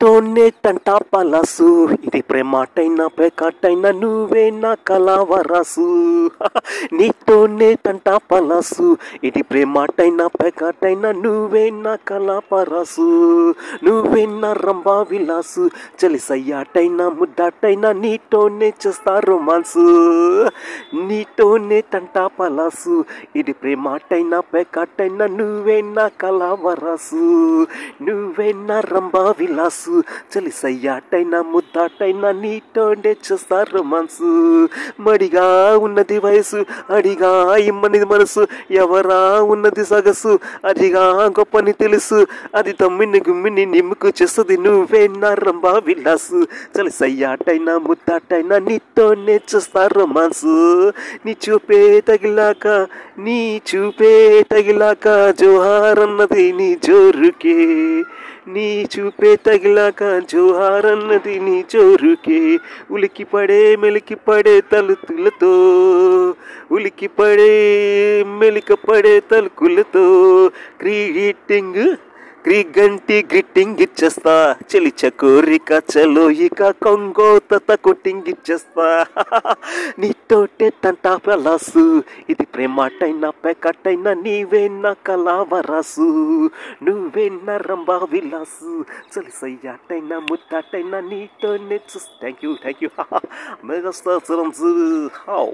నీతోనే తంటా పలాసు ఇది ప్రేమాటైనా పేకాటైనా నువ్వే నా కలవరాసు నీతోనే తంటా పలాసు ఇది ప్రేమాటైనా పేకాటైనా నువ్వే నా కలపరాసు నువ్వే నా రంభా విలాసు చలిసయ్యాటైనా ముద్దాటైనా నీతోనే చేస్తా రొమాన్సు నీతోనే తంటా పలాసు ఇది ప్రేమాటైనా పేకాటైనా నువ్వే నా కలవరాసు నువ్వే నా రంభా విలాసు చలిసయ్యాటైనా ముద్దాటైనా నీతోనే చేస్తా రొమాన్సు మడిగా ఉన్నది వయసు అడిగా ఇమ్మనిది మనసు ఎవరా ఉన్నది సగసు అదిగా గొప్పని తెలుసు అది తమ్మిని గుమ్మిని నిమ్ముకు చేస్తుంది నువ్వే నా రంభా విలాసు చలిసయ్యాటైనా ముద్దాటైనా నీతోనే చేస్తా రొమాన్సు నీ చూపే తగిలాక జోహార్ అన్నది నీ జోరుకే నీ చూపే తగిలాక జోహారన్నది నీ జోరుకే ఉలికిపడే మెలికిపడే తలుతులతో ఉలికిపడే మెలికపడే తలుకులతో గ్రీటింగ్ ఇచ్చేస్తా చెలిచ కోరిక చలో ఇక కొంగోత కొట్టింగ్ ఇచ్చేస్తా నీతోటే తంటా పలాసు ఇది ప్రేమాటైనా పేకాటైనా నీవే నా కలవరాసు నువ్వే నా రంభా విలాసు చలిసయ్యాటైనా ముద్దాటైనా నీతోనే థ్యాంక్ యూ మెగాస్టార్ హౌ